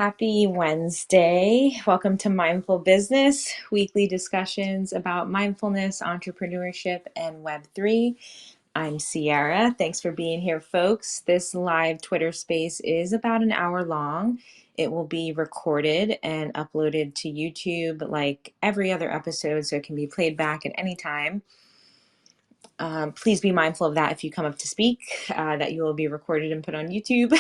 Happy Wednesday. Welcome to Mindful Business, weekly discussions about mindfulness, entrepreneurship, and Web3. I'm Sierra. Thanks for being here, folks. This live Twitter space is about an hour long. It will be recorded and uploaded to YouTube like every other episode, so it can be played back at any time. Please be mindful of that if you come up to speak, that you will be recorded and put on YouTube.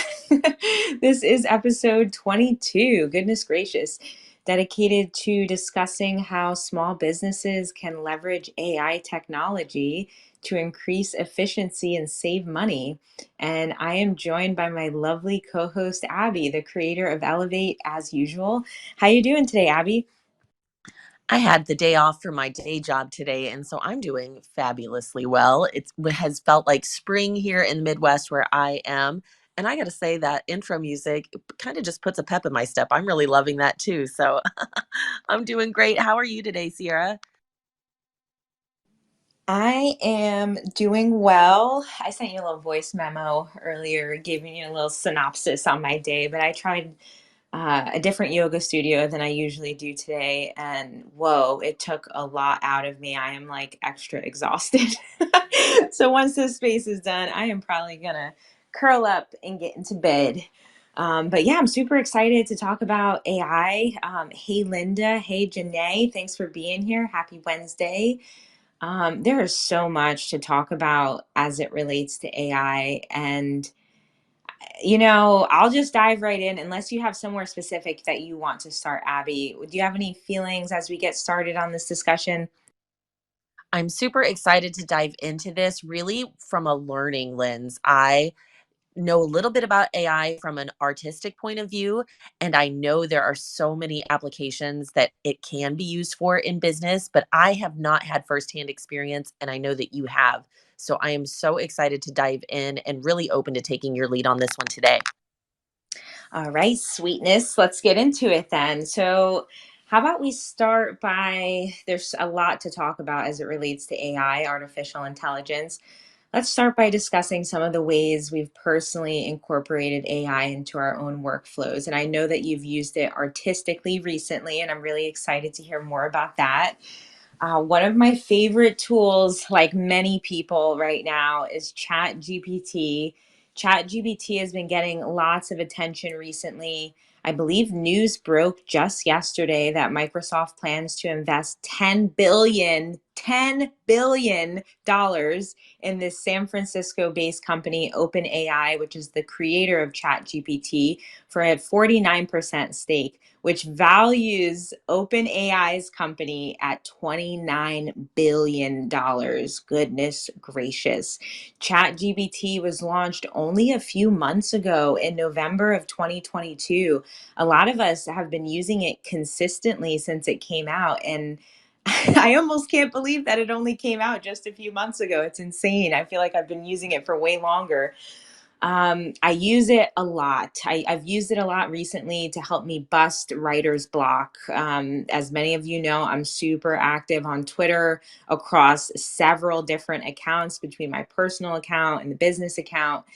This is episode 22, goodness gracious, dedicated to discussing how small businesses can leverage AI technology to increase efficiency and save money. And I am joined by my lovely co-host, Abby, the creator of Elevate as usual. How you doing today, Abby? I had the day off for my day job today, and so I'm doing fabulously well. It has felt like spring here in the Midwest where I am. And I got to say that intro music kind of just puts a pep in my step. I'm really loving that too. So I'm doing great. How are you today, Sierra? I am doing well. I sent you a little voice memo earlier, giving you a little synopsis on my day, but I tried a different yoga studio than I usually do today, and whoa, it took a lot out of me. I am like extra exhausted. So once this space is done, I am probably gonna curl up and get into bed. But yeah, I'm super excited to talk about AI. Hey, Linda. Hey, Janae. Thanks for being here. Happy Wednesday. There is so much to talk about as it relates to AI. And, I'll just dive right in unless you have somewhere specific that you want to start, Abby. Do you have any feelings as we get started on this discussion? I'm super excited to dive into this really from a learning lens. I know a little bit about AI from an artistic point of view, and I know there are so many applications that it can be used for in business, but I have not had firsthand experience, and I know that you have. So I am so excited to dive in and really open to taking your lead on this one today. All right, sweetness. Let's get into it then. So, how about we start by there's a lot to talk about as it relates to AI, artificial intelligence. Let's start by discussing some of the ways we've personally incorporated AI into our own workflows. And I know that you've used it artistically recently, and I'm really excited to hear more about that. One of my favorite tools, like many people right now, is ChatGPT. ChatGPT has been getting lots of attention recently. I believe news broke just yesterday that Microsoft plans to invest $10 billion in this San Francisco-based company, OpenAI, which is the creator of ChatGPT, for a 49% stake, which values OpenAI's company at $29 billion. Goodness gracious. ChatGPT was launched only a few months ago in November of 2022. A lot of us have been using it consistently since it came out, and I almost can't believe that it only came out just a few months ago. It's insane. I feel like I've been using it for way longer. I use it a lot. I've used it a lot recently to help me bust writer's block. As many of you know, I'm super active on Twitter across several different accounts between my personal account and the business account.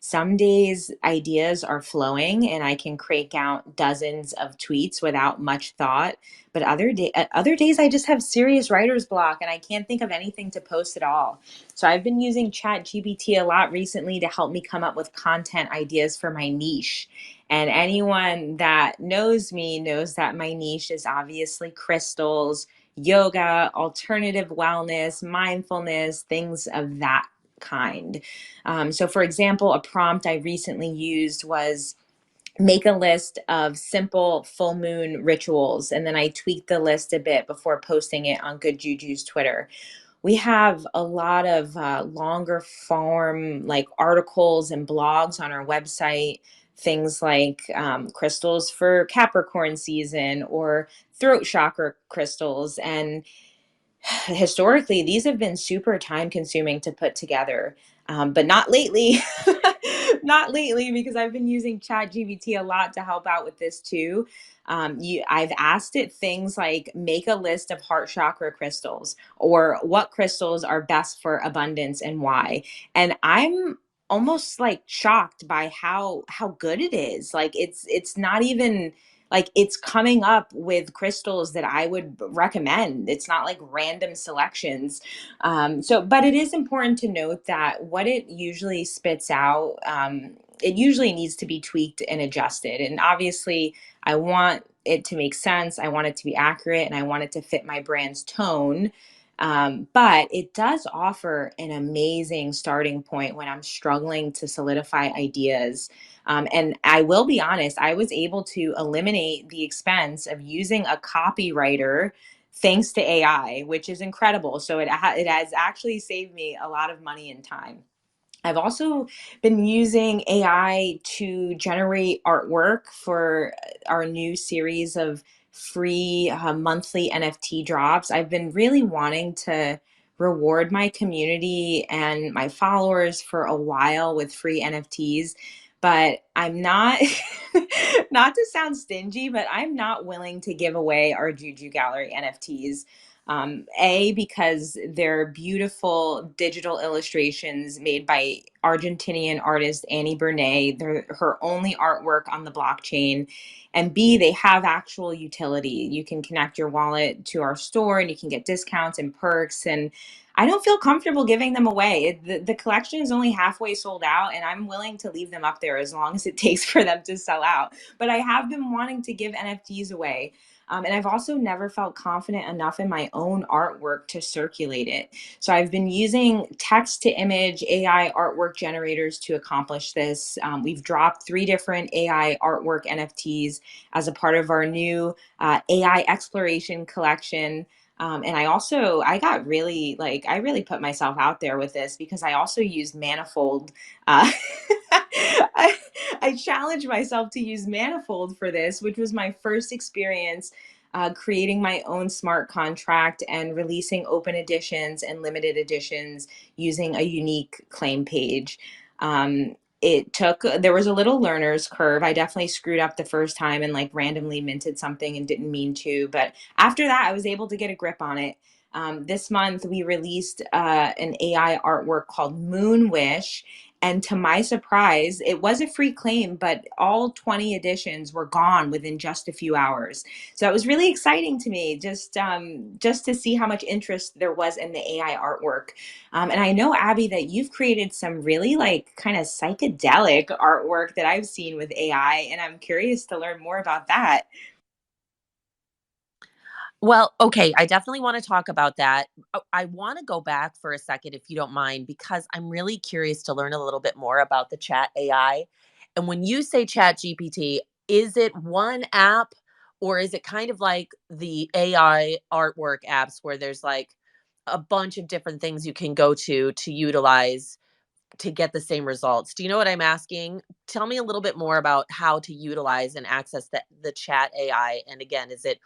Some days ideas are flowing and I can crank out dozens of tweets without much thought. But other days I just have serious writer's block and I can't think of anything to post at all. So I've been using ChatGPT a lot recently to help me come up with content ideas for my niche. And anyone that knows me knows that my niche is obviously crystals, yoga, alternative wellness, mindfulness, things of that kind. So, for example, a prompt I recently used was make a list of simple full moon rituals. And then I tweaked the list a bit before posting it on Good Juju's Twitter. We have a lot of longer form like articles and blogs on our website, things like crystals for Capricorn season or throat chakra crystals. And historically, these have been super time consuming to put together, but not lately. Not lately, because I've been using ChatGPT a lot to help out with this too. I've asked it things like make a list of heart chakra crystals or what crystals are best for abundance and why. And I'm almost like shocked by how good it is. Like it's not even like it's coming up with crystals that I would recommend. It's not like random selections. But it is important to note that what it usually spits out, it usually needs to be tweaked and adjusted. And obviously, I want it to make sense. I want it to be accurate, and I want it to fit my brand's tone. But it does offer an amazing starting point when I'm struggling to solidify ideas. And I will be honest, I was able to eliminate the expense of using a copywriter thanks to AI, which is incredible. So it has actually saved me a lot of money and time. I've also been using AI to generate artwork for our new series of free monthly NFT drops. I've been really wanting to reward my community and my followers for a while with free NFTs, but I'm not, not to sound stingy, but I'm not willing to give away our Juju Gallery NFTs. Because they're beautiful digital illustrations made by Argentinian artist Annie Bernay. They're her only artwork on the blockchain. And B, they have actual utility. You can connect your wallet to our store and you can get discounts and perks. And I don't feel comfortable giving them away. The collection is only halfway sold out, and I'm willing to leave them up there as long as it takes for them to sell out. But I have been wanting to give NFTs away. And I've also never felt confident enough in my own artwork to circulate it. So I've been using text to image AI artwork generators to accomplish this. We've dropped 3 different AI artwork NFTs as a part of our new AI exploration collection. And I got really like, I really put myself out there with this because I also use Manifold. Uh, I challenged myself to use Manifold for this, which was my first experience creating my own smart contract and releasing open editions and limited editions using a unique claim page. There was a little learner's curve. I definitely screwed up the first time and like randomly minted something and didn't mean to. But after that, I was able to get a grip on it. This month, we released an AI artwork called Moon Wish. And to my surprise, it was a free claim, but all 20 editions were gone within just a few hours. So it was really exciting to me just to see how much interest there was in the AI artwork. And I know, Abby, that you've created some really like kind of psychedelic artwork that I've seen with AI, and I'm curious to learn more about that. Well, okay, I definitely wanna talk about that. I wanna go back for a second, if you don't mind, because I'm really curious to learn a little bit more about the Chat AI. And when you say Chat GPT, is it one app, or is it kind of like the AI artwork apps where there's, like, a bunch of different things you can go to utilize to get the same results? Do you know what I'm asking? Tell me a little bit more about how to utilize and access the Chat AI, and again, is it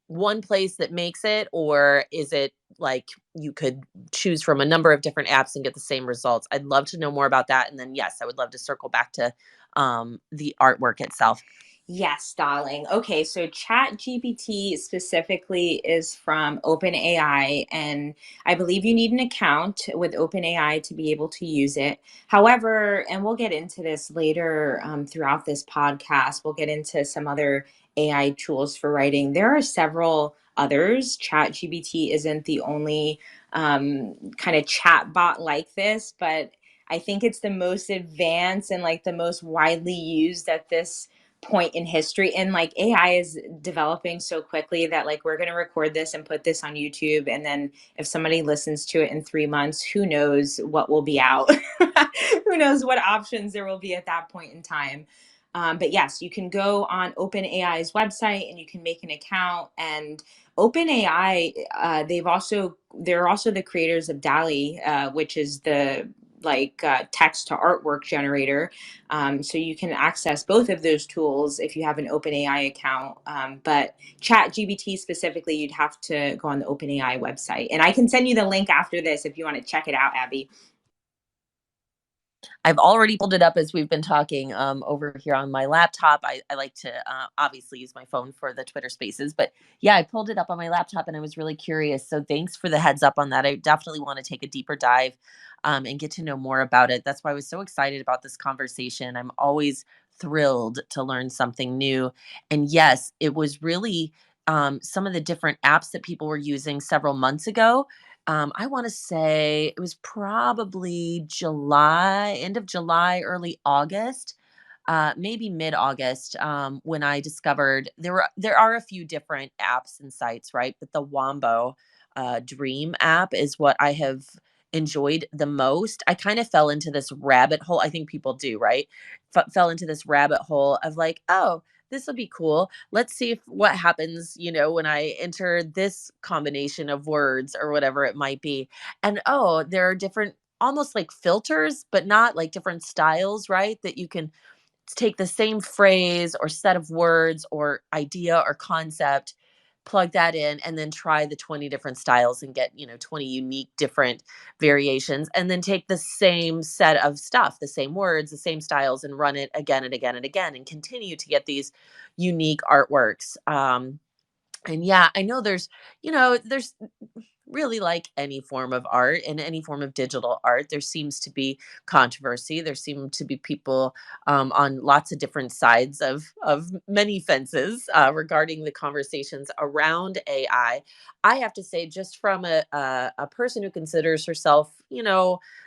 one place that makes it, or is it like you could choose from a number of different apps and get the same results? I'd love to know more about that. And then, yes, I would love to circle back to the artwork itself. Yes, darling. Okay, so ChatGPT specifically is from OpenAI, and I believe you need an account with OpenAI to be able to use it. However, and we'll get into this later throughout this podcast, we'll get into some other AI tools for writing. There are several others. ChatGPT isn't the only kind of chat bot like this, but I think it's the most advanced and like the most widely used at this point in history. And like AI is developing so quickly that like we're going to record this and put this on YouTube, and then if somebody listens to it in 3 months, who knows what will be out. Who knows what options there will be at that point in time. But yes, you can go on OpenAI's website and you can make an account. And OpenAI, they're also the creators of DALI, which is the text to artwork generator. So you can access both of those tools if you have an OpenAI account. But ChatGPT specifically, you'd have to go on the OpenAI website. And I can send you the link after this if you want to check it out, Abby. I've already pulled it up as we've been talking over here on my laptop. I like to obviously use my phone for the Twitter spaces, but yeah, I pulled it up on my laptop and I was really curious. So thanks for the heads up on that. I definitely want to take a deeper dive and get to know more about it. That's why I was so excited about this conversation. I'm always thrilled to learn something new. And yes, it was really some of the different apps that people were using several months ago. I want to say it was probably July, end of July, early August, maybe mid August, when I discovered there are a few different apps and sites, right? But the Wombo Dream app is what I have enjoyed the most. I kind of fell into this rabbit hole. I think people do, right? Fell into this rabbit hole of like, oh, this will be cool. Let's see if what happens, when I enter this combination of words or whatever it might be. And oh, there are different almost like filters, but not like different styles, right? That you can take the same phrase or set of words or idea or concept, plug that in, and then try the 20 different styles and get, 20 unique different variations. And then take the same set of stuff, the same words, the same styles, and run it again and again and again and continue to get these unique artworks. And yeah, I know there's really like any form of art and any form of digital art, there seems to be controversy. There seem to be people on lots of different sides of many fences regarding the conversations around AI. I have to say, just from a person who considers herself,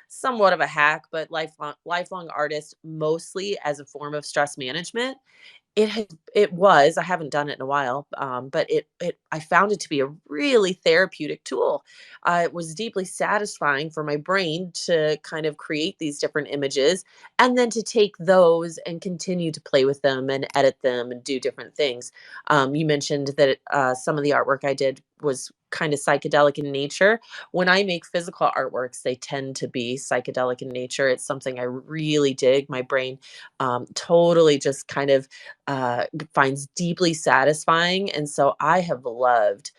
somewhat of a hack, but lifelong artist, mostly as a form of stress management, it was, I haven't done it in a while, but I found it to be a really therapeutic tool. It was deeply satisfying for my brain to kind of create these different images and then to take those and continue to play with them and edit them and do different things. You mentioned that some of the artwork I did was kind of psychedelic in nature. When I make physical artworks, they tend to be psychedelic in nature. It's something I really dig. My brain totally just kind of finds deeply satisfying. And so I have loved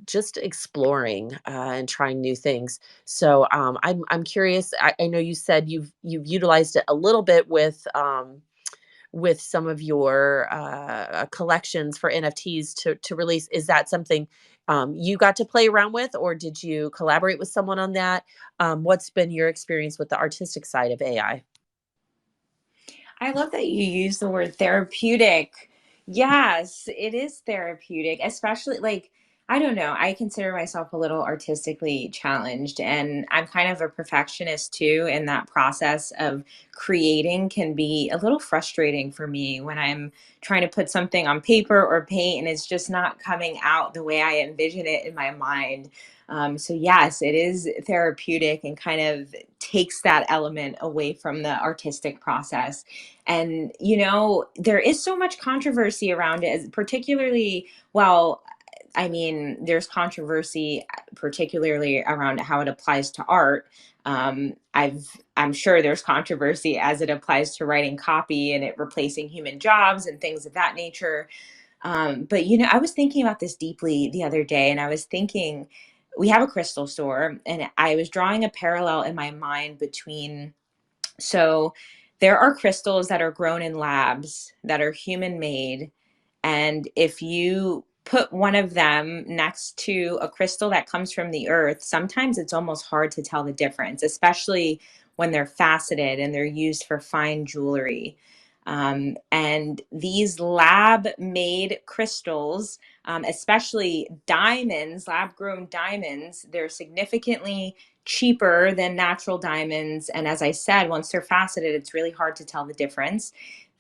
just exploring and trying new things. So I'm curious. I know you said you've utilized it a little bit with some of your collections for NFTs to release. Is that something you got to play around with, or did you collaborate with someone on that? What's been your experience with the artistic side of AI? I love that you use the word therapeutic. Yes, it is therapeutic, especially like, I don't know, I consider myself a little artistically challenged, and I'm kind of a perfectionist too. And that process of creating can be a little frustrating for me when I'm trying to put something on paper or paint and it's just not coming out the way I envision it in my mind. So, yes, it is therapeutic and kind of takes that element away from the artistic process. And, there is so much controversy around it, particularly, well, I mean, there's controversy particularly around how it applies to art. I'm sure there's controversy as it applies to writing copy and it replacing human jobs and things of that nature. But I was thinking about this deeply the other day, and I was thinking we have a crystal store, and I was drawing a parallel in my mind between, so there are crystals that are grown in labs that are human made. And if you put one of them next to a crystal that comes from the earth, sometimes it's almost hard to tell the difference, especially when they're faceted and they're used for fine jewelry. And these lab made crystals, especially diamonds, lab grown diamonds, they're significantly cheaper than natural diamonds. And as I said, once they're faceted, it's really hard to tell the difference.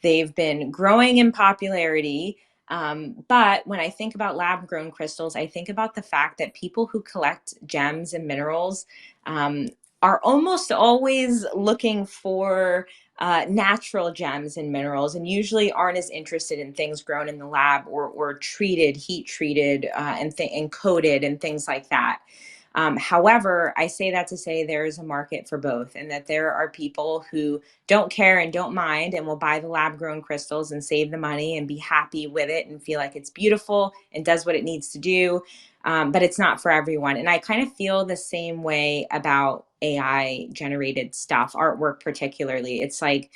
They've been growing in popularity. But when I think about lab grown crystals, I think about the fact that people who collect gems and minerals um, are almost always looking for natural gems and minerals, and usually aren't as interested in things grown in the lab or treated, heat treated, and coated and things like that. However, I say that to say there is a market for both, and that there are people who don't care and don't mind and will buy the lab grown crystals and save the money and be happy with it and feel like it's beautiful and does what it needs to do. But it's not for everyone. And I kind of feel the same way about AI generated stuff, artwork particularly. It's like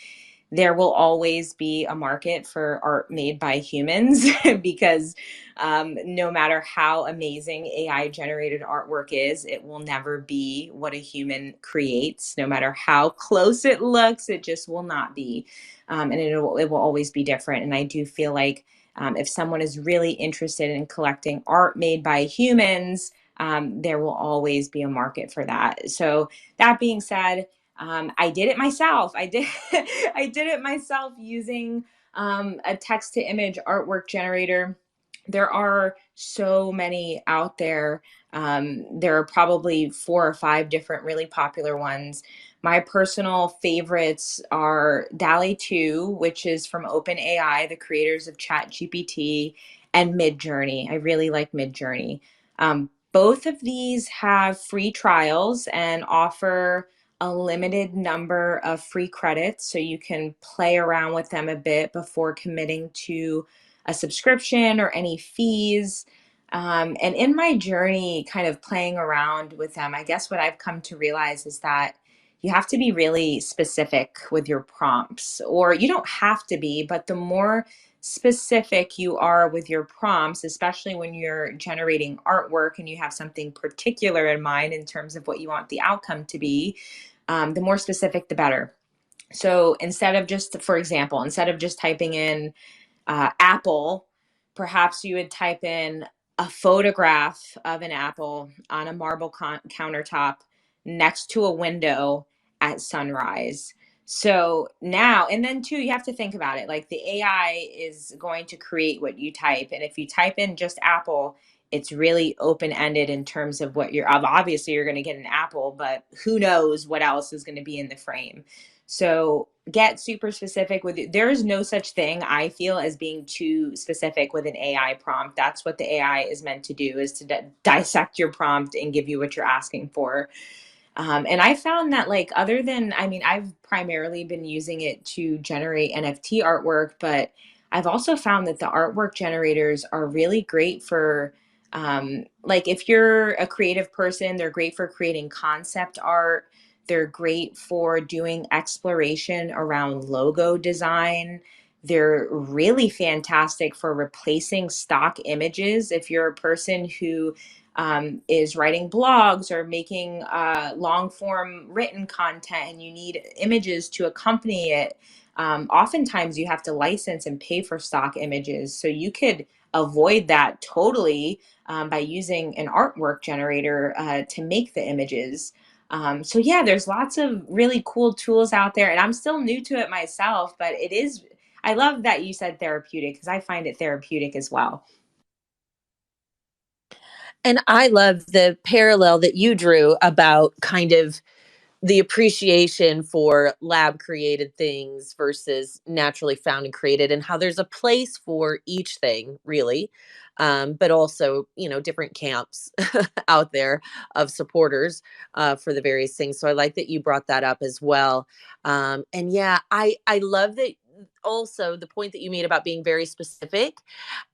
there will always be a market for art made by humans because no matter how amazing AI generated artwork is, it will never be what a human creates. No matter how close it looks, it just will not be. And it will always be different. And I do feel like if someone is really interested in collecting art made by humans, there will always be a market for that. So that being said, I did it myself. I did I did it myself using a text to image artwork generator. There are so many out there. There are probably 4 or 5 different really popular ones. My personal favorites are DALL-E 2, which is from OpenAI, the creators of ChatGPT, and Midjourney. I really like Midjourney. Both of these have free trials and offer a limited number of free credits, so you can play around with them a bit before committing to a subscription or any fees. And in my journey, kind of playing around with them, I guess what I've come to realize is that you have to be really specific with your prompts, or you don't have to be, but the more specific you are with your prompts, especially when you're generating artwork and you have something particular in mind in terms of what you want the outcome to be, the more specific, the better. So instead of just, for example, instead of just typing in apple, perhaps you would type in a photograph of an apple on a marble countertop next to a window at sunrise. So now, and then too, you have to think about it. Like the AI is going to create what you type. And if you type in just apple, it's really open ended in terms of what you're, obviously, you're going to get an apple, but who knows what else is going to be in the frame. So get super specific with it. There is no such thing, I feel, as being too specific with an AI prompt. That's what the AI is meant to do, is to dissect your prompt and give you what you're asking for. And I found that, like, other than, I mean, I've primarily been using it to generate NFT artwork, but I've also found that the artwork generators are really great for, like, if you're a creative person, they're great for creating concept art. They're great for doing exploration around logo design. They're really fantastic for replacing stock images. If you're a person who is writing blogs or making long form written content and you need images to accompany it, oftentimes you have to license and pay for stock images. So you could avoid that totally by using an artwork generator to make the images. So yeah, there's lots of really cool tools out there, and I'm still new to it myself, but it is, I love that you said therapeutic because I find it therapeutic as well. And I love the parallel that you drew about kind of the appreciation for lab created things versus naturally found and created, and how there's a place for each thing, really. But also, different camps out there of supporters for the various things. So I like that you brought that up as well. And yeah, I love that also the point that you made about being very specific.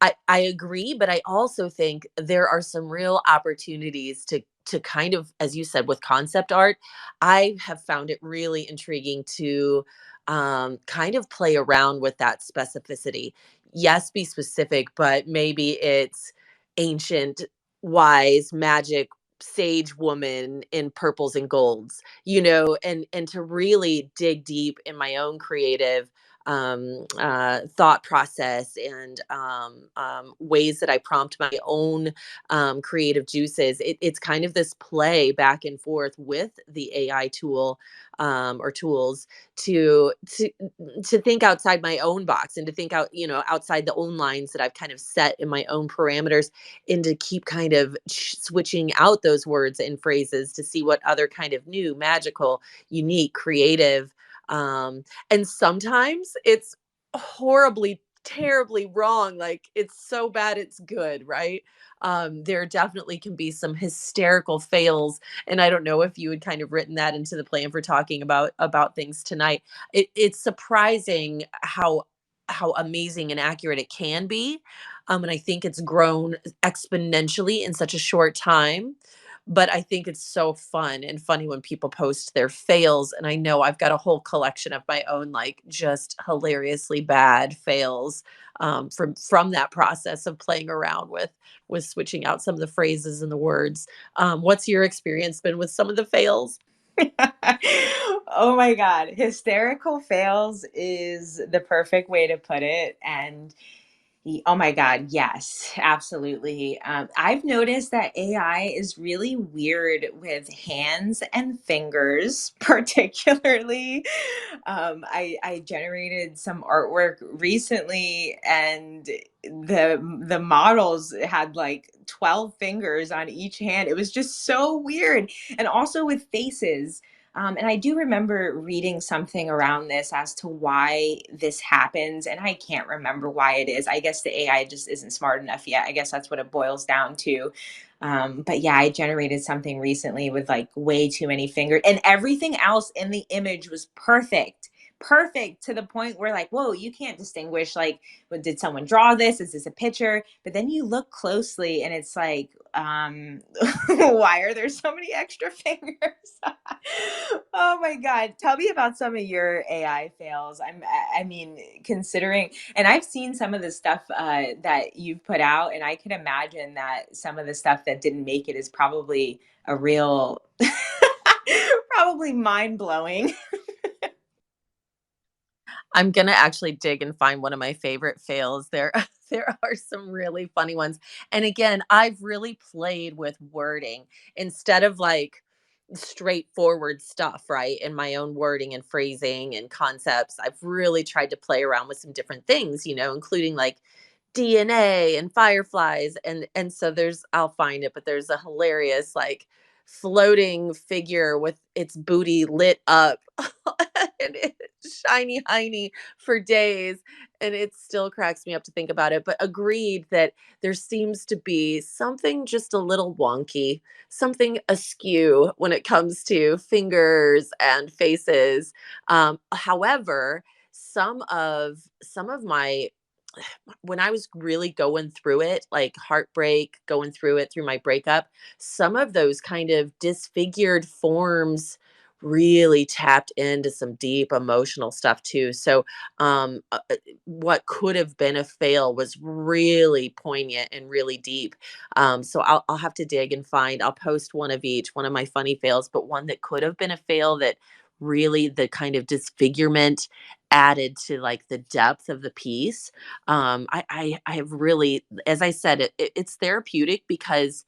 I agree, but I also think there are some real opportunities to kind of, as you said, with concept art. I have found it really intriguing to kind of play around with that specificity. Yes, be specific, but maybe it's ancient, wise, magic, sage woman in purples and golds, and to really dig deep in my own creative thought process and ways that I prompt my own creative juices. It's kind of this play back and forth with the AI tool or tools to think outside my own box and to think outside the own lines that I've kind of set in my own parameters, and to keep kind of switching out those words and phrases to see what other kind of new, magical, unique, creative, and sometimes it's horribly, terribly wrong. Like it's so bad it's good, right? There definitely can be some hysterical fails. And I don't know if you had kind of written that into the plan for talking about things tonight. It's surprising how amazing and accurate it can be. And I think it's grown exponentially in such a short time. But I think it's so fun and funny when people post their fails. And I know I've got a whole collection of my own, like just hilariously bad fails from that process of playing around with switching out some of the phrases and the words. What's your experience been with some of the fails? Oh my God. Hysterical fails is the perfect way to put it. And oh my God, yes, absolutely. I've noticed that AI is really weird with hands and fingers, particularly. I generated some artwork recently, and the models had like 12 fingers on each hand. It was just so weird, and also with faces. And I do remember reading something around this as to why this happens, and I can't remember why it is. I guess the AI just isn't smart enough yet. I guess that's what it boils down to. But yeah, I generated something recently with like way too many fingers, and everything else in the image was perfect. Perfect to the point where, like, whoa, you can't distinguish, like, did someone draw this? Is this a picture? But then you look closely and it's like, why are there so many extra fingers? Oh my God. Tell me about some of your AI fails. I mean, considering, and I've seen some of the stuff that you've put out, and I can imagine that some of the stuff that didn't make it is probably a real, probably mind blowing. I'm gonna actually dig and find one of my favorite fails. There there are some really funny ones. And again, I've really played with wording instead of like straightforward stuff, right? In my own wording and phrasing and concepts. I've really tried to play around with some different things, including like DNA and fireflies. And so I'll find it, but there's a hilarious like floating figure with its booty lit up and it's shiny hiney for days. And it still cracks me up to think about it. But agreed that there seems to be something just a little wonky, something askew when it comes to fingers and faces. However, some of my when I was really going through it, like heartbreak, going through it through my breakup, some of those kind of disfigured forms really tapped into some deep emotional stuff too. So, what could have been a fail was really poignant and really deep. So I'll have to dig and find. I'll post one of each, one of my funny fails, but one that could have been a fail that really the kind of disfigurement added to like the depth of the piece. I have really, as I said, it's therapeutic because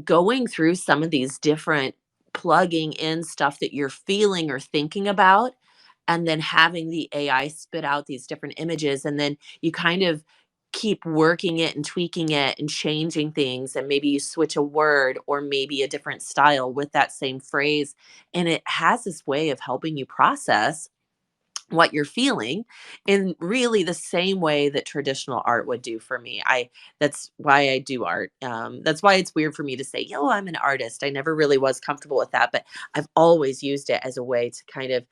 going through some of these different plugging in stuff that you're feeling or thinking about, and then having the AI spit out these different images, and then you kind of keep working it and tweaking it and changing things, and maybe you switch a word or maybe a different style with that same phrase, and it has this way of helping you process what you're feeling in really the same way that traditional art would do for me. That's why I do art. That's why it's weird for me to say, "Yo, I'm an artist." I never really was comfortable with that, but I've always used it as a way to kind of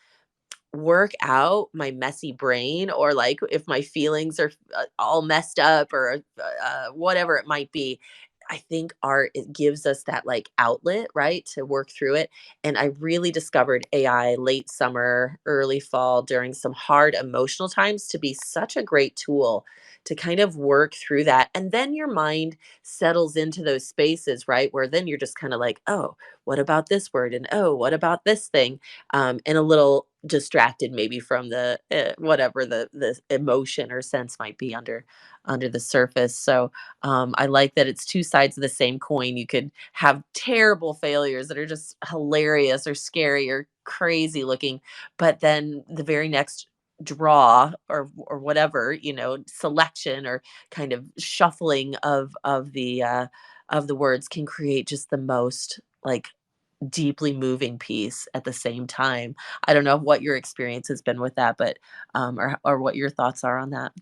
work out my messy brain, or like if my feelings are all messed up, or whatever it might be. I think art, it gives us that like outlet, right, to work through it. And I really discovered AI late summer, early fall, during some hard emotional times, to be such a great tool to kind of work through that. And then your mind settles into those spaces, right, where then you're just kind of like, oh, what about this word? And oh, what about this thing? And a little distracted maybe from the whatever the emotion or sense might be under the surface. So I like that it's two sides of the same coin. You could have terrible failures that are just hilarious or scary or crazy looking, but then the very next draw or whatever, selection or kind of shuffling of the words can create just the most like deeply moving piece at the same time. I don't know what your experience has been with that, but or what your thoughts are on that.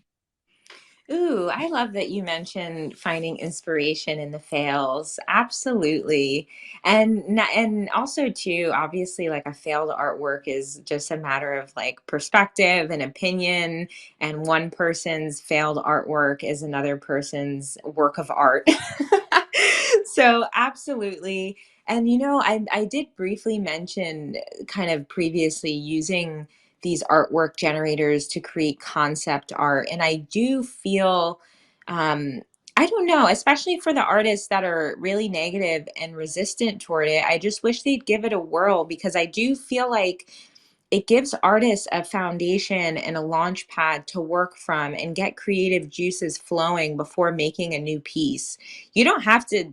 Ooh, I love that you mentioned finding inspiration in the fails. Absolutely. And also too, obviously like a failed artwork is just a matter of like perspective and opinion, and one person's failed artwork is another person's work of art. So So absolutely. And I did briefly mention kind of previously using these artwork generators to create concept art. And I do feel, um, I don't know, especially for the artists that are really negative and resistant toward it, I just wish they'd give it a whirl because I do feel like it gives artists a foundation and a launch pad to work from and get creative juices flowing before making a new piece. You don't have to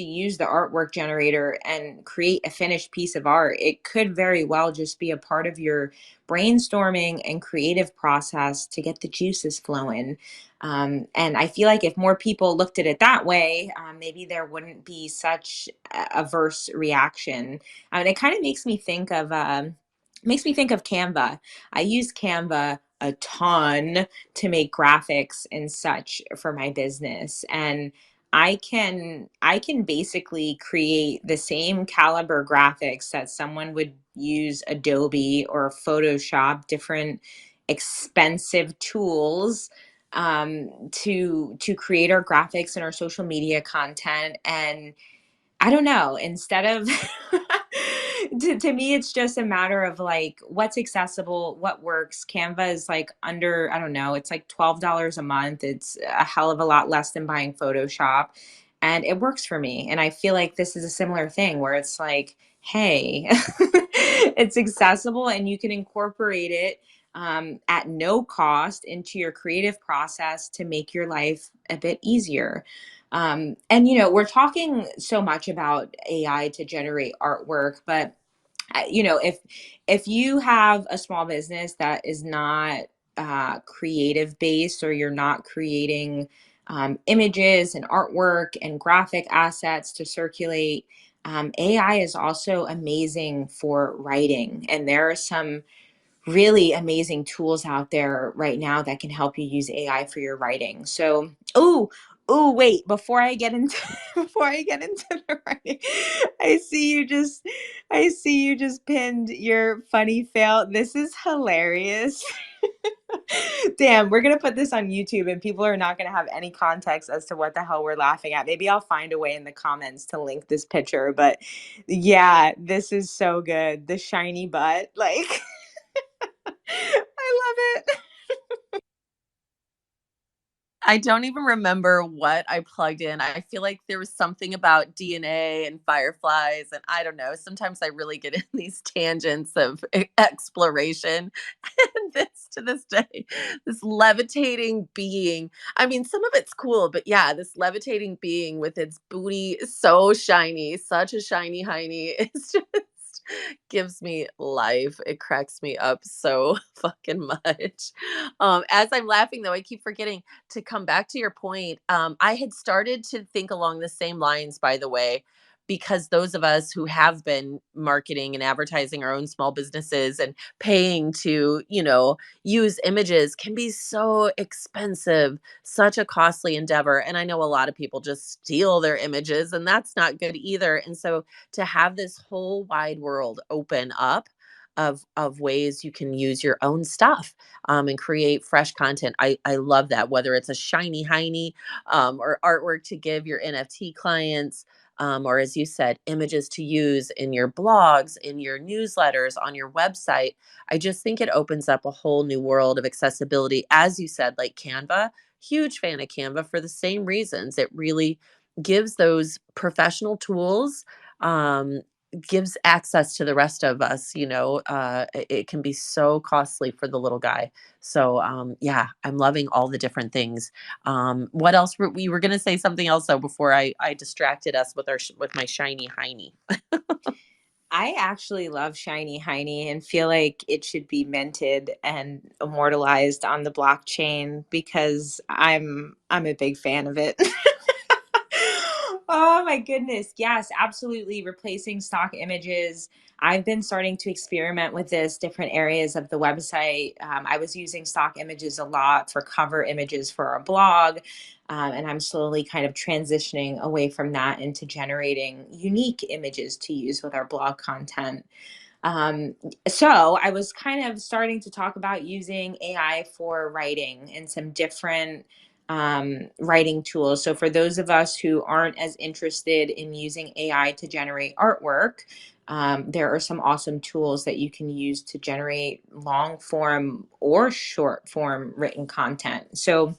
use the artwork generator and create a finished piece of art. It could very well just be a part of your brainstorming and creative process to get the juices flowing. And I feel like if more people looked at it that way, maybe there wouldn't be such a averse reaction. It kind of makes me think of Canva. I use Canva a ton to make graphics and such for my business. And I can basically create the same caliber graphics that someone would use Adobe or Photoshop, different expensive tools to create our graphics and our social media content. And I don't know. Instead of to me, it's just a matter of like what's accessible, what works. Canva is like under, I don't know, it's like $12 a month. It's a hell of a lot less than buying Photoshop. And it works for me. And I feel like this is a similar thing where it's like, hey, it's accessible and you can incorporate it at no cost into your creative process to make your life a bit easier. And we're talking so much about AI to generate artwork, but if you have a small business that is not creative based, or you're not creating images and artwork and graphic assets to circulate, AI is also amazing for writing, and there are some really amazing tools out there right now that can help you use AI for your writing. So, wait, before I get into before I get into the writing, I see you just I see you just pinned your funny fail. This is hilarious. Damn, we're gonna put this on YouTube and people are not gonna have any context as to what the hell we're laughing at. Maybe I'll find a way in the comments to link this picture, but yeah, this is so good. The shiny butt, like I love it. I don't even remember what I plugged in. I feel like there was something about DNA and fireflies, and I don't know. Sometimes I really get in these tangents of exploration. And to this day, this levitating being. I mean, some of it's cool, but yeah, this levitating being with its booty so shiny, such a shiny hiney. It's just gives me life. It cracks me up so fucking much. As I'm laughing though, I keep forgetting to come back to your point. I had started to think along the same lines, by the way, because those of us who have been marketing and advertising our own small businesses and paying to, use images can be so expensive, such a costly endeavor. And I know a lot of people just steal their images, and that's not good either. And so to have this whole wide world open up of ways you can use your own stuff and create fresh content. I love that, whether it's a shiny hiney or artwork to give your NFT clients, or as you said, images to use in your blogs, in your newsletters, on your website. I just think it opens up a whole new world of accessibility. As you said, like Canva, huge fan of Canva for the same reasons. It really gives those professional tools, um, gives access to the rest of us. It can be so costly for the little guy. So yeah, I'm loving all the different things. What else we were going to say something else though before I distracted us with with my shiny hiney. I actually love Shiny Heiny and feel like it should be minted and immortalized on the blockchain because I'm a big fan of it. Oh my goodness. Yes, absolutely. Replacing stock images. I've been starting to experiment with this different areas of the website. I was using stock images a lot for cover images for our blog. And I'm slowly kind of transitioning away from that into generating unique images to use with our blog content. Um, so I was kind of starting to talk about using AI for writing and some different writing tools. So for those of us who aren't as interested in using AI to generate artwork, there are some awesome tools that you can use to generate long form or short form written content. So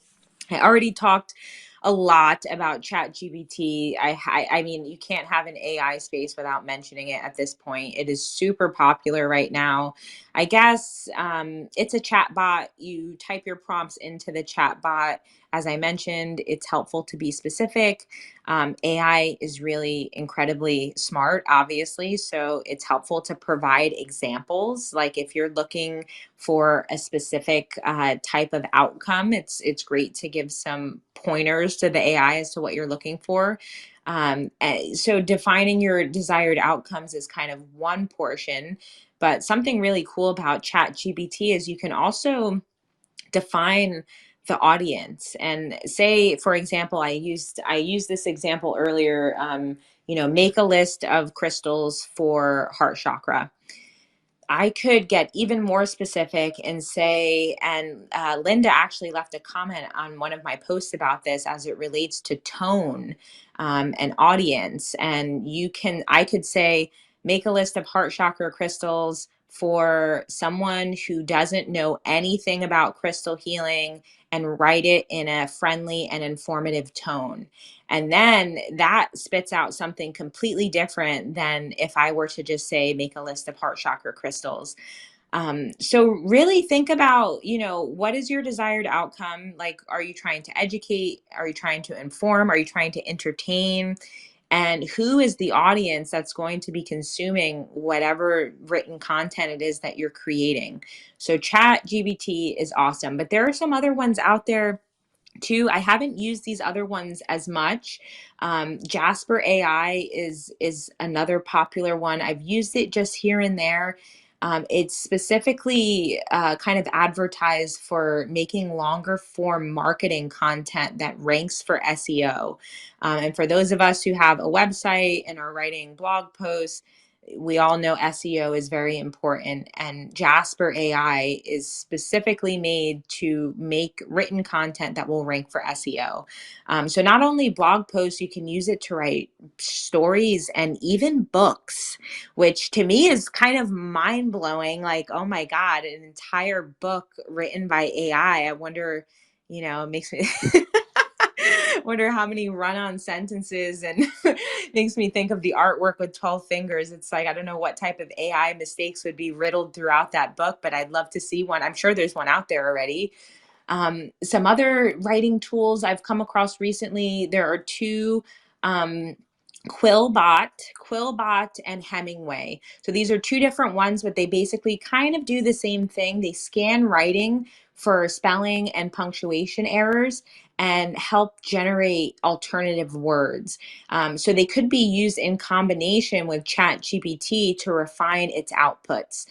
I already talked a lot about ChatGPT. I mean, you can't have an AI space without mentioning it at this point. It is super popular right now. I guess it's a chat bot. You type your prompts into the chat bot. As I mentioned, it's helpful to be specific. AI is really incredibly smart, obviously. So it's helpful to provide examples. Like if you're looking for a specific type of outcome, it's great to give some pointers to the AI as to what you're looking for. So defining your desired outcomes is kind of one portion, but something really cool about ChatGPT is you can also define the audience and say, for example, I used this example earlier. Make a list of crystals for heart chakra. I could get even more specific and say, and Linda actually left a comment on one of my posts about this as it relates to tone and audience. And I could say, make a list of heart chakra crystals for someone who doesn't know anything about crystal healing and write it in a friendly and informative tone. And then that spits out something completely different than if I were to just say, make a list of heart chakra crystals. So really think about, what is your desired outcome? Like, are you trying to educate? Are you trying to inform? Are you trying to entertain? And who is the audience that's going to be consuming whatever written content it is that you're creating? So Chat GBT is awesome, but there are some other ones out there too. I haven't used these other ones as much. Jasper AI is another popular one. I've used it just here and there. It's specifically kind of advertised for making longer form marketing content that ranks for SEO. And for those of us who have a website and are writing blog posts, we all know SEO is very important, and Jasper AI is specifically made to make written content that will rank for SEO. So not only blog posts, you can use it to write stories and even books, which to me is kind of mind blowing. Like, oh my God, an entire book written by AI. I wonder, it makes me wonder how many run-on sentences, and makes me think of the artwork with 12 fingers. It's like, I don't know what type of AI mistakes would be riddled throughout that book, but I'd love to see one. I'm sure there's one out there already. Some other writing tools I've come across recently, there are two, um, Quillbot and Hemingway. So these are two different ones, but they basically kind of do the same thing. They scan writing for spelling and punctuation errors and help generate alternative words. So they could be used in combination with ChatGPT to refine its outputs.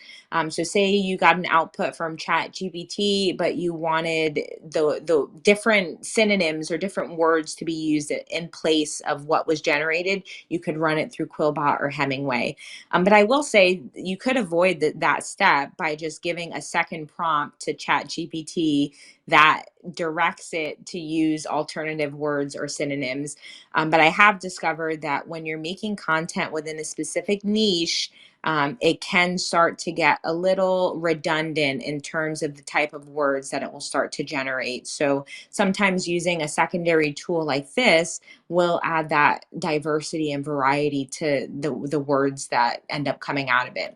So say you got an output from ChatGPT, but you wanted the different synonyms or different words to be used in place of what was generated, you could run it through Quillbot or Hemingway. But I will say you could avoid that step by just giving a second prompt to ChatGPT that directs it to use alternative words or synonyms. But I have discovered that when you're making content within a specific niche, it can start to get a little redundant in terms of the type of words that it will start to generate. So sometimes using a secondary tool like this will add that diversity and variety to the words that end up coming out of it.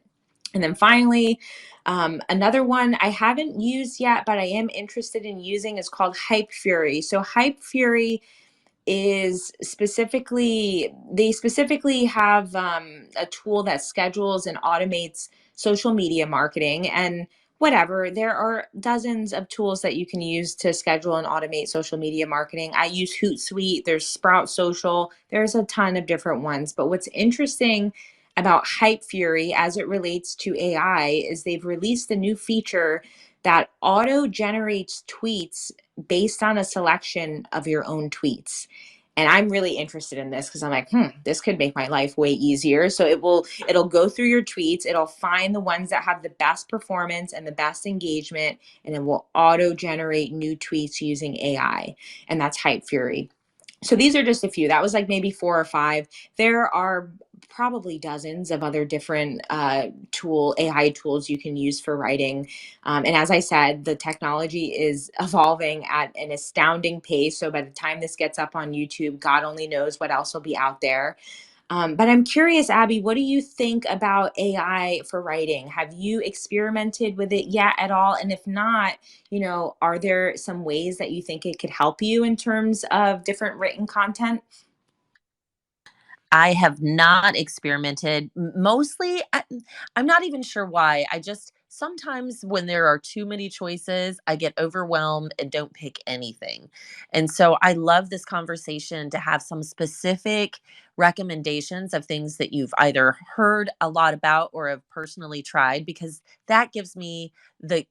And then finally, another one I haven't used yet, but I am interested in using is called Hypefury. So Hypefury they specifically have a tool that schedules and automates social media marketing and whatever. There are dozens of tools that you can use to schedule and automate social media marketing. I use Hootsuite, there's Sprout Social, there's a ton of different ones. But what's interesting about Hypefury as it relates to AI is they've released a new feature that auto generates tweets based on a selection of your own tweets. And I'm really interested in this because I'm like, this could make my life way easier. So it'll go through your tweets, it'll find the ones that have the best performance and the best engagement, and it will auto generate new tweets using AI. And that's Hypefury. So these are just a few. That was like maybe four or five. There are probably dozens of other different AI tools you can use for writing. And as I said, the technology is evolving at an astounding pace. So by the time this gets up on YouTube, God only knows what else will be out there. But I'm curious, Abby, what do you think about AI for writing? Have you experimented with it yet at all? And if not, are there some ways that you think it could help you in terms of different written content? I have not experimented. Mostly, I'm not even sure why. I just sometimes when there are too many choices, I get overwhelmed and don't pick anything. And so I love this conversation to have some specific recommendations of things that you've either heard a lot about or have personally tried, because that gives me the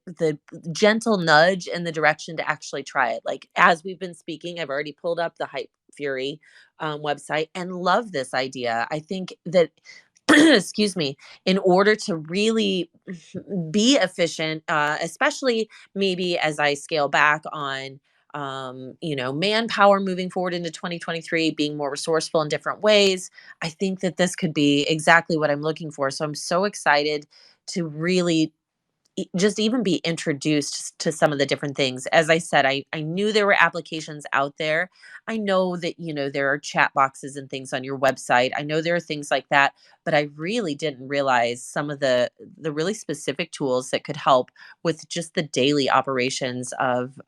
gentle nudge in the direction to actually try it. Like as we've been speaking, I've already pulled up the Hype Fury website and love this idea. I think that, excuse me, in order to really be efficient, especially maybe as I scale back on, manpower moving forward into 2023, being more resourceful in different ways, I think that this could be exactly what I'm looking for. So I'm so excited to really just even be introduced to some of the different things. As I said, I knew there were applications out there. I know that, there are chat boxes and things on your website. I know there are things like that, but I really didn't realize some of the really specific tools that could help with just the daily operations of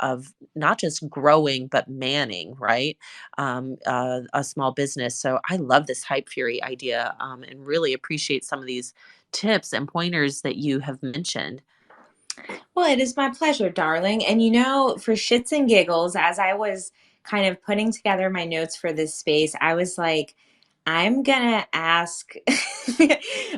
not just growing but manning, right? A small business. So I love this Hype Fury idea, and really appreciate some of these tips and pointers that you have mentioned. Well, it is my pleasure, darling. And for shits and giggles, as I was kind of putting together my notes for this space, I was like, I'm gonna ask I'm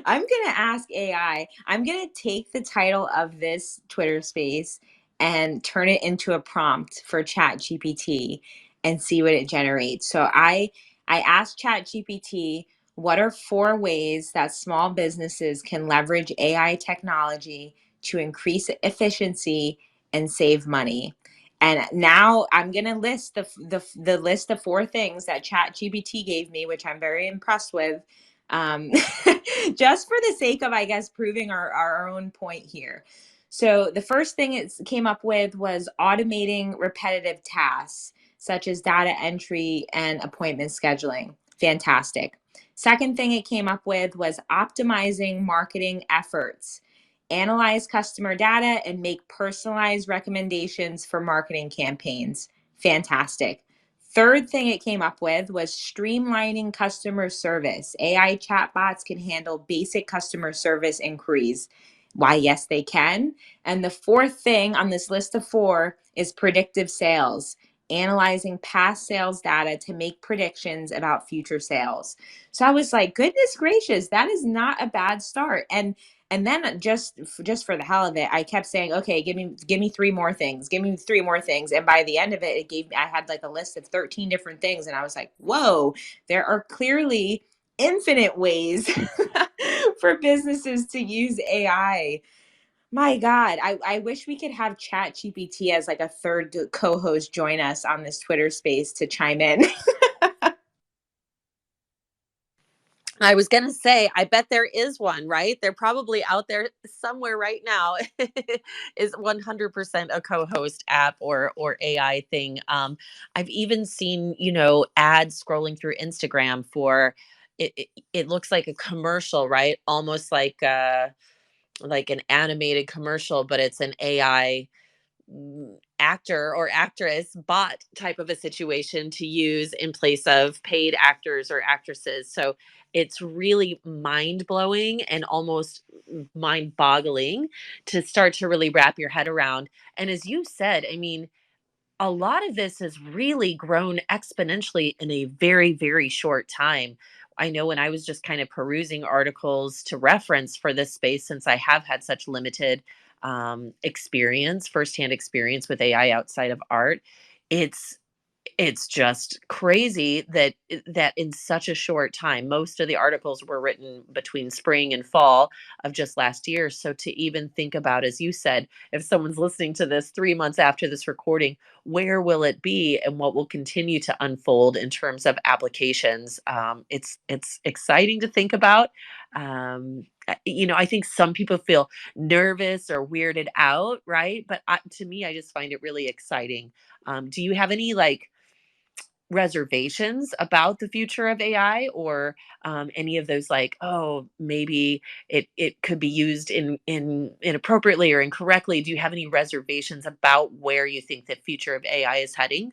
gonna ask AI. I'm gonna take the title of this Twitter space and turn it into a prompt for Chat GPT and see what it generates. So I asked Chat GPT, what are four ways that small businesses can leverage AI technology to increase efficiency and save money? And now I'm gonna list the list of four things that ChatGPT gave me, which I'm very impressed with, um, just for the sake of, I guess, proving our own point here. So the first thing it came up with was automating repetitive tasks such as data entry and appointment scheduling. Fantastic. Second thing it came up with was optimizing marketing efforts, analyze customer data, and make personalized recommendations for marketing campaigns. Fantastic. Third thing it came up with was streamlining customer service. AI chatbots can handle basic customer service inquiries. Why, yes, they can. And the fourth thing on this list of four is predictive sales, analyzing past sales data to make predictions about future sales. So I was like, goodness gracious, that is not a bad start. And then just for the hell of it, I kept saying, okay, give me three more things, give me three more things. And by the end of it, I had like a list of 13 different things. And I was like, whoa, there are clearly infinite ways for businesses to use AI. My God, I wish we could have Chat GPT as like a third co-host join us on this Twitter space to chime in. I was going to say, I bet there is one, right? They're probably out there somewhere right now. Is 100% a co-host app or AI thing. I've even seen, ads scrolling through Instagram for it looks like a commercial, right? Almost like an animated commercial, but it's an AI actor or actress bot type of a situation to use in place of paid actors or actresses. So it's really mind blowing and almost mind boggling to start to really wrap your head around. And as you said, I mean, a lot of this has really grown exponentially in a very, very short time. I know when I was just kind of perusing articles to reference for this space, since I have had such limited experience, firsthand experience with AI outside of art, it's It's just crazy that in such a short time, most of the articles were written between spring and fall of just last year. So to even think about, as you said, if someone's listening to this 3 months after this recording, where will it be and what will continue to unfold in terms of applications? It's exciting to think about. I think some people feel nervous or weirded out, right? But to me, I just find it really exciting. Do you have any like reservations about the future of AI, or any of those like, oh, maybe it could be used in inappropriately or incorrectly? Do you have any reservations about where you think the future of AI is heading?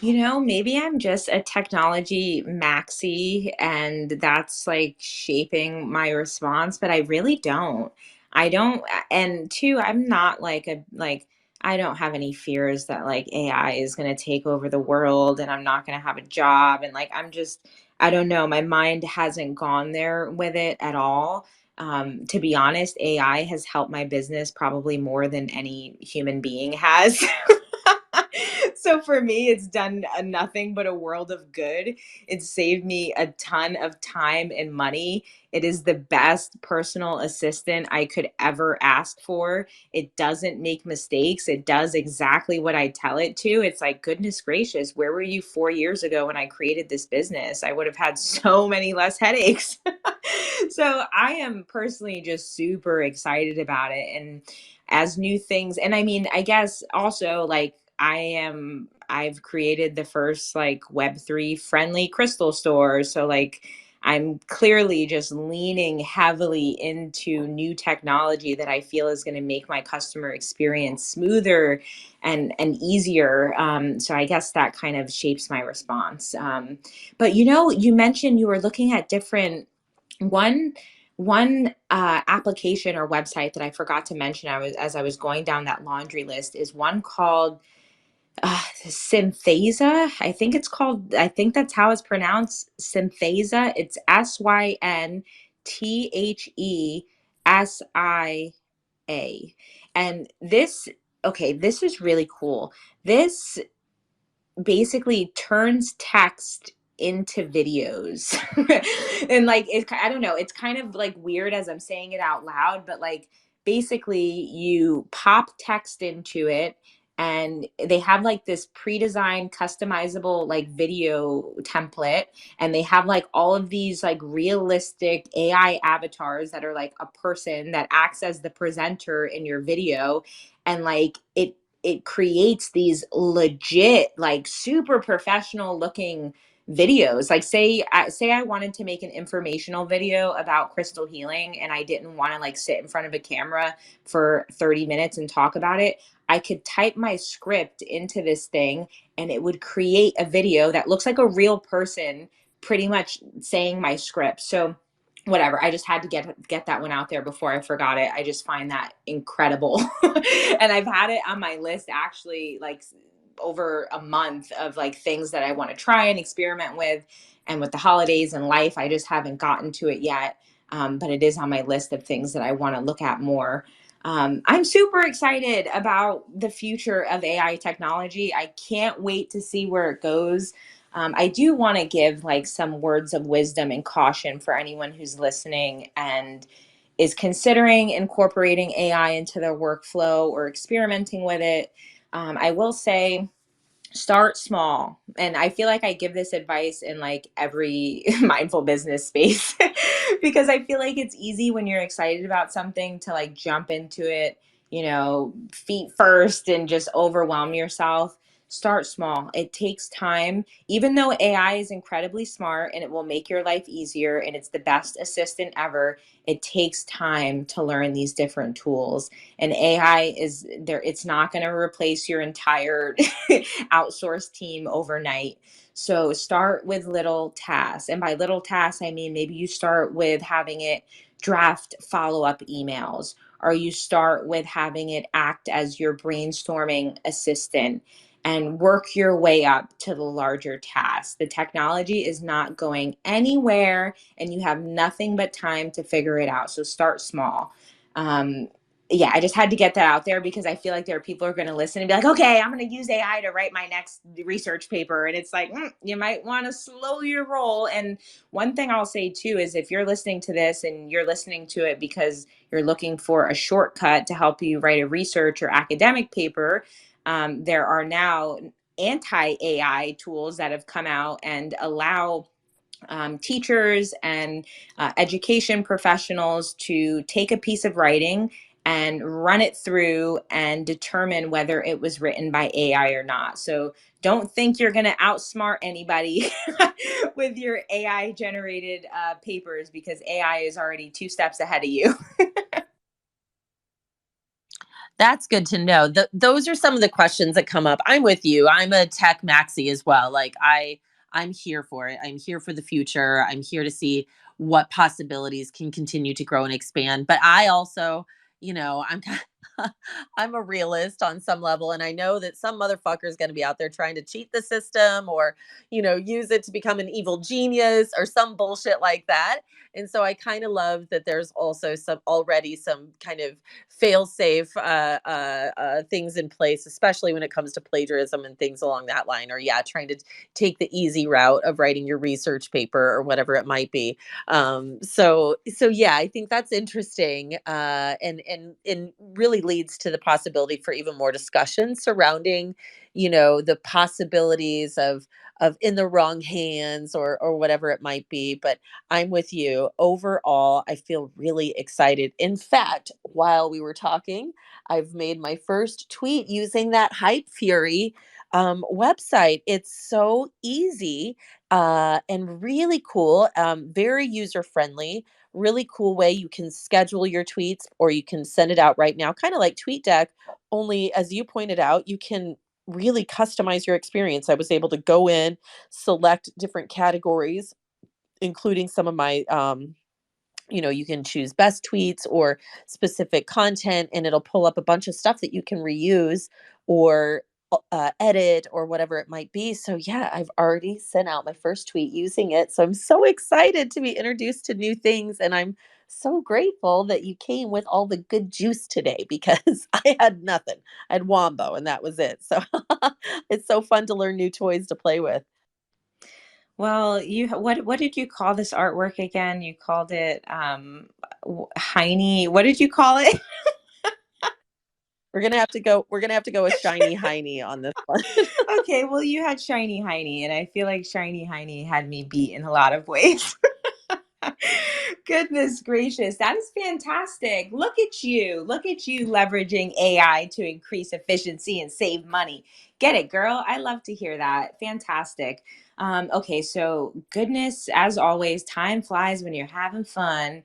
Maybe I'm just a technology maxi and that's like shaping my response, but I really don't. I don't, and two, I'm not I don't have any fears that like AI is going to take over the world and I'm not going to have a job. And like, I don't know, my mind hasn't gone there with it at all. To be honest, AI has helped my business probably more than any human being has. So for me, it's done nothing but a world of good. It's saved me a ton of time and money. It is the best personal assistant I could ever ask for. It doesn't make mistakes. It does exactly what I tell it to. It's like, goodness gracious, where were you 4 years ago when I created this business? I would have had so many less headaches. So I am personally just super excited about it. And as new things, and I mean, I guess also like, I've created the first like web3 friendly crystal store. So like I'm clearly just leaning heavily into new technology that I feel is going to make my customer experience smoother and easier. So I guess that kind of shapes my response. But you mentioned you were looking at different one application or website that I forgot to mention. I was going down that laundry list is one called Synthesa. I think that's how it's pronounced. Synthesa. It's Synthesa. And this is really cool. This basically turns text into videos. And like I don't know, it's kind of like weird as I'm saying it out loud, but like basically you pop text into it and they have like this pre-designed customizable like video template, and they have like all of these like realistic AI avatars that are like a person that acts as the presenter in your video. And like it creates these legit like super professional looking videos. Like say I wanted to make an informational video about crystal healing and I didn't want to like sit in front of a camera for 30 minutes and talk about it. I could type my script into this thing and it would create a video that looks like a real person pretty much saying my script. So whatever, I just had to get that one out there before I forgot it. I just find that incredible. And I've had it on my list actually like over a month of like things that I want to try and experiment with. And with the holidays and life, I just haven't gotten to it yet. But it is on my list of things that I want to look at more. I'm super excited about the future of AI technology. I can't wait to see where it goes. I do want to give like some words of wisdom and caution for anyone who's listening and is considering incorporating AI into their workflow or experimenting with it. I will say, start small. And I feel like I give this advice in like every mindful business space because I feel like it's easy when you're excited about something to like jump into it, feet first and just overwhelm yourself. Start small. It takes time. Even though AI is incredibly smart and it will make your life easier and it's the best assistant ever, it takes time to learn these different tools. And AI is there, it's not going to replace your entire outsourced team overnight. So start with little tasks. And by little tasks, I mean maybe you start with having it draft follow up emails, or you start with having it act as your brainstorming assistant and work your way up to the larger tasks. The technology is not going anywhere and you have nothing but time to figure it out. So start small. Um, yeah, I just had to get that out there because I feel like there are people who are going to listen and be like, okay, I'm going to use AI to write my next research paper. And it's like, you might want to slow your roll. And one thing I'll say too is if you're listening to this and you're listening to it because you're looking for a shortcut to help you write a research or academic paper, there are now anti AI tools that have come out and allow teachers and education professionals to take a piece of writing and run it through and determine whether it was written by AI or not. So don't think you're going to outsmart anybody with your AI generated papers because AI is already 2 steps ahead of you. That's good to know. Those are some of the questions that come up. I'm with you. I'm a tech maxi as well. Like I'm here for it. I'm here for the future. I'm here to see what possibilities can continue to grow and expand. But I also, I'm I'm a realist on some level, and I know that some motherfucker is going to be out there trying to cheat the system or, use it to become an evil genius or some bullshit like that. And so I kind of love that there's also some kind of fail safe things in place, especially when it comes to plagiarism and things along that line, or yeah, trying to take the easy route of writing your research paper or whatever it might be. So yeah, I think that's interesting, and really leads to the possibility for even more discussion surrounding, the possibilities of in the wrong hands or whatever it might be. But I'm with you. Overall, I feel really excited. In fact, while we were talking, I've made my first tweet using that Hypefury website. It's so easy and really cool, very user friendly. Really cool way you can schedule your tweets or you can send it out right now, kind of like TweetDeck. Only, as you pointed out, you can really customize your experience. I was able to go in, select different categories, including some of my you can choose best tweets or specific content, and it'll pull up a bunch of stuff that you can reuse or edit or whatever it might be. So yeah, I've already sent out my first tweet using it, so I'm so excited to be introduced to new things, and I'm so grateful that you came with all the good juice today because I had nothing. I had Wombo and that was it. So it's so fun to learn new toys to play with. Well, what did you call this artwork again? You called it Heiny. What did you call it? We're gonna have to go with shiny Heiny on this one. Okay, well, you had Shiny Heiny, and I feel like Shiny Heiny had me beat in a lot of ways. Goodness gracious, that is fantastic. Look at you. Look at you leveraging AI to increase efficiency and save money. Get it, girl. I love to hear that. Fantastic. Okay, so goodness, as always, time flies when you're having fun.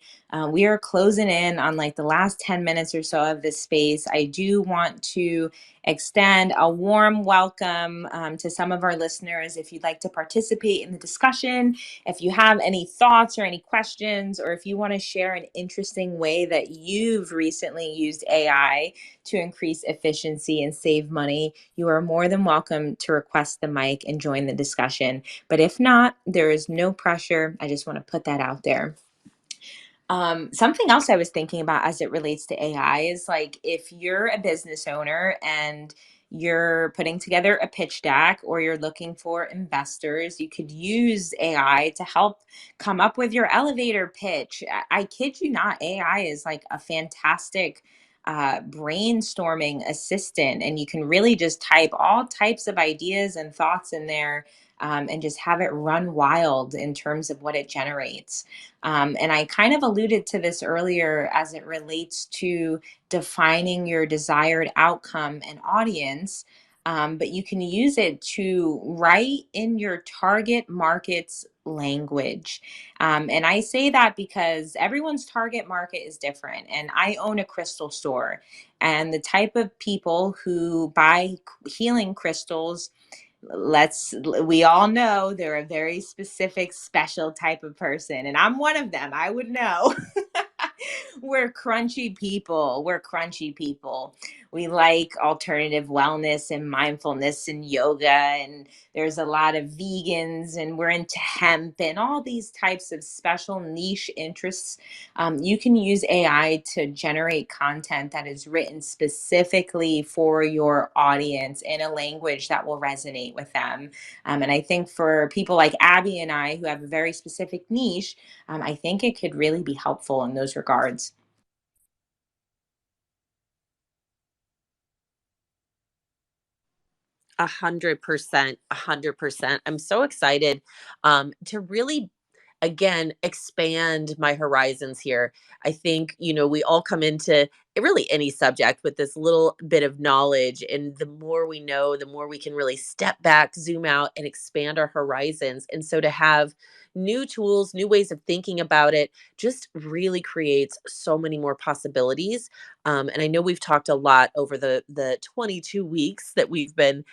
We are closing in on like the last 10 minutes or so of this space. I do want to extend a warm welcome to some of our listeners. If you'd like to participate in the discussion, if you have any thoughts or any questions, or if you want to share an interesting way that you've recently used AI to increase efficiency and save money, you are more than welcome to request the mic and join the discussion. But if not, there is no pressure. I just want to put that out there. Something else I was thinking about as it relates to AI is like if you're a business owner and you're putting together a pitch deck or you're looking for investors, you could use AI to help come up with your elevator pitch. I kid you not, AI is like a fantastic brainstorming assistant, and you can really just type all types of ideas and thoughts in there. And just have it run wild in terms of what it generates. And I kind of alluded to this earlier as it relates to defining your desired outcome and audience. But you can use it to write in your target market's language. And I say that because everyone's target market is different. And I own a crystal store, and the type of people who buy healing crystals, we all know they're a very specific special type of person, and I'm one of them. I would know. We're crunchy people. we like alternative wellness and mindfulness and yoga, and there's a lot of vegans, and we're into hemp and all these types of special niche interests. You can use AI to generate content that is written specifically for your audience in a language that will resonate with them. And I think for people like Abby and I, who have a very specific niche, I think it could really be helpful in those regards. 100%, 100%. I'm so excited to really, again, expand my horizons here. I think, we all come into really any subject with this little bit of knowledge. And the more we know, the more we can really step back, zoom out, and expand our horizons. And so to have new tools, new ways of thinking about it, just really creates so many more possibilities. And I know we've talked a lot over the 22 weeks that we've been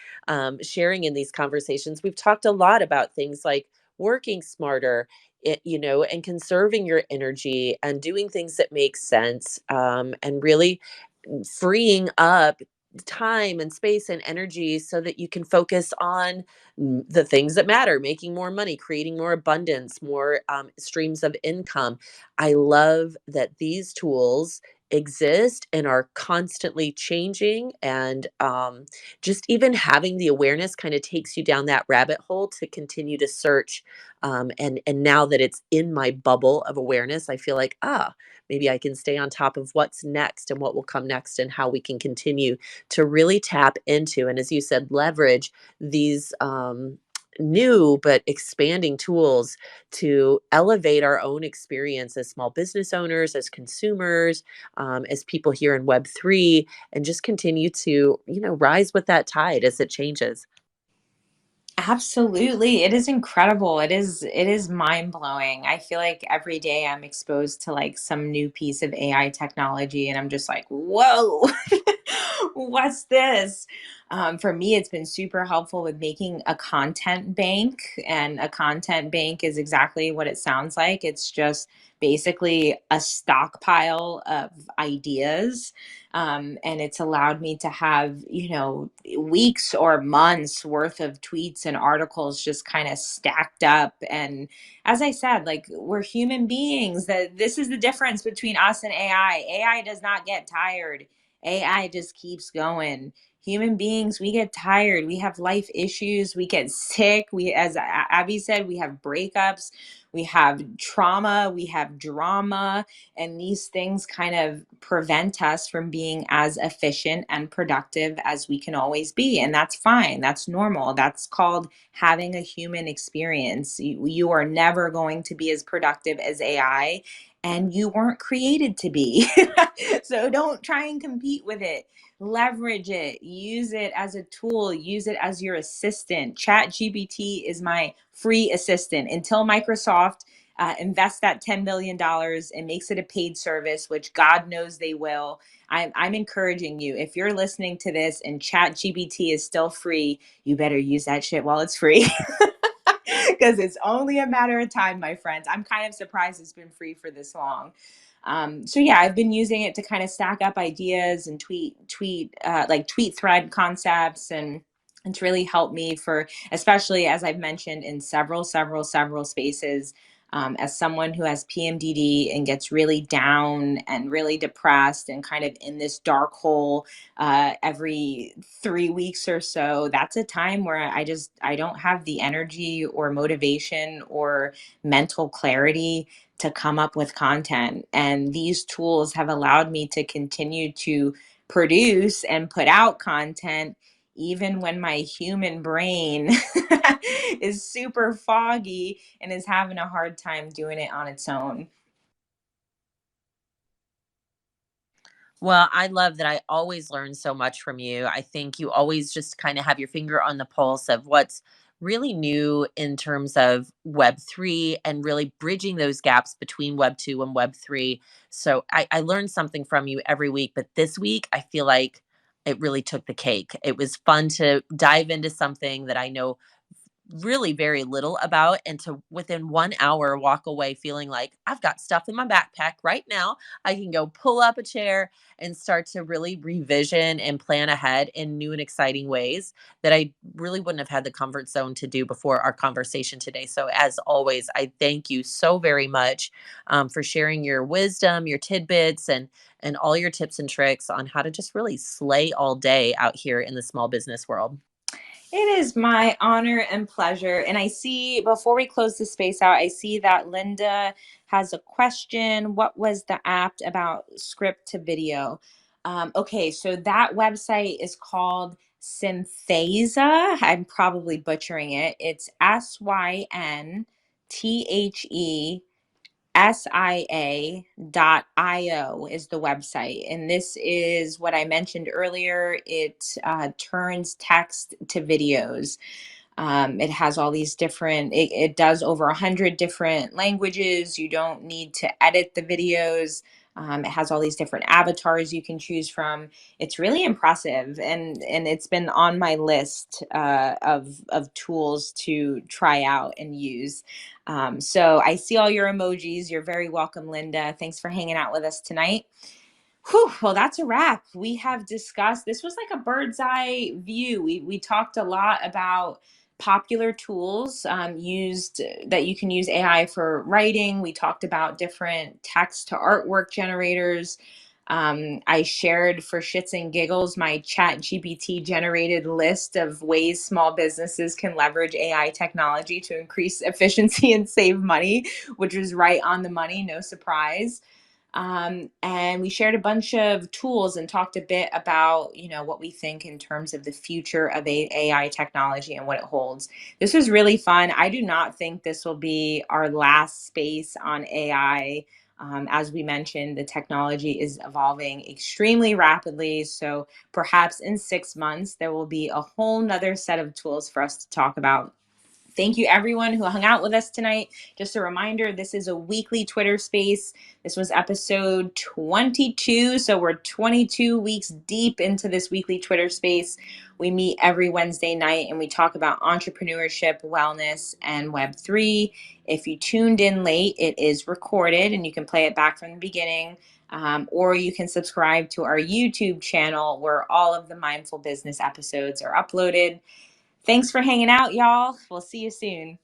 sharing in these conversations. We've talked a lot about things like working smarter, and conserving your energy and doing things that make sense, and really freeing up time and space and energy so that you can focus on the things that matter, making more money, creating more abundance, more streams of income. I love that these tools exist and are constantly changing, and just even having the awareness kind of takes you down that rabbit hole to continue to search. And now that it's in my bubble of awareness, I feel like, maybe I can stay on top of what's next and what will come next, and how we can continue to really tap into, and as you said, leverage these new but expanding tools to elevate our own experience as small business owners, as consumers, as people here in Web3, and just continue to, rise with that tide as it changes. Absolutely. It is incredible. It is mind-blowing. I feel like every day I'm exposed to like some new piece of AI technology and I'm just like, "Whoa. What's this?" For me, it's been super helpful with making a content bank, and a content bank is exactly what it sounds like. It's just basically a stockpile of ideas, and it's allowed me to have, weeks or months worth of tweets and articles just kind of stacked up. And as I said, like, we're human beings. That this is the difference between us and AI. AI does not get tired. AI just keeps going. Human beings, we get tired. We have life issues. We get sick. As Abby said, we have breakups. We have trauma. We have drama, and these things kind of prevent us from being as efficient and productive as we can always be. And that's fine. That's normal. That's called having a human experience. You are never going to be as productive as AI, and you weren't created to be. So don't try and compete with it. Leverage it, use it as a tool, use it as your assistant. Chat GPT is my free assistant until Microsoft invests that $10 billion and makes it a paid service, which God knows they will. I'm encouraging you, if you're listening to this and Chat GPT is still free, you better use that shit while it's free. Because it's only a matter of time, my friends. I'm kind of surprised it's been free for this long. So yeah, I've been using it to kind of stack up ideas and tweet thread concepts, and it's really helped me for, especially as I've mentioned in several spaces, as someone who has PMDD and gets really down and really depressed and kind of in this dark hole every 3 weeks or so. That's a time where I don't have the energy or motivation or mental clarity to come up with content. And these tools have allowed me to continue to produce and put out content even when my human brain is super foggy and is having a hard time doing it on its own. Well, I love that I always learn so much from you. I think you always just kind of have your finger on the pulse of what's really new in terms of Web3, and really bridging those gaps between Web2 and Web3. So I learn something from you every week, but this week I feel like it really took the cake. It was fun to dive into something that I know really very little about, and to within 1 hour walk away feeling like I've got stuff in my backpack right now. I can go pull up a chair and start to really revision and plan ahead in new and exciting ways that I really wouldn't have had the comfort zone to do before our conversation today. So, as always, I thank you so very much for sharing your wisdom, your tidbits, and all your tips and tricks on how to just really slay all day out here in the small business world. It is my honor and pleasure. And I see, before we close the space out, I see that Linda has a question. What was the app about script to video? Okay, so that website is called Synthesa. I'm probably butchering it. It's SYNTHESIA.io is the website. And this is what I mentioned earlier. It turns text to videos. It has all these different, it does over 100 different languages. You don't need to edit the videos. It has all these different avatars you can choose from. It's really impressive, and it's been on my list of tools to try out and use. So I see all your emojis. You're very welcome, Linda. Thanks for hanging out with us tonight. Whew, well, that's a wrap. We have discussed, this was like a bird's eye view. We talked a lot about popular tools used that you can use AI for writing. We talked about different text to artwork generators. I shared for shits and giggles my chat GPT generated list of ways small businesses can leverage AI technology to increase efficiency and save money, which was right on the money, no surprise. And we shared a bunch of tools and talked a bit about, what we think in terms of the future of AI technology and what it holds. This was really fun. I do not think this will be our last space on AI. As we mentioned, the technology is evolving extremely rapidly. So perhaps in 6 months, there will be a whole nother set of tools for us to talk about. Thank you, everyone who hung out with us tonight. Just a reminder, this is a weekly Twitter space. This was episode 22, so we're 22 weeks deep into this weekly Twitter space. We meet every Wednesday night and we talk about entrepreneurship, wellness, and Web3. If you tuned in late, it is recorded and you can play it back from the beginning. Or you can subscribe to our YouTube channel where all of the Mindful Business episodes are uploaded. Thanks for hanging out, y'all. We'll see you soon.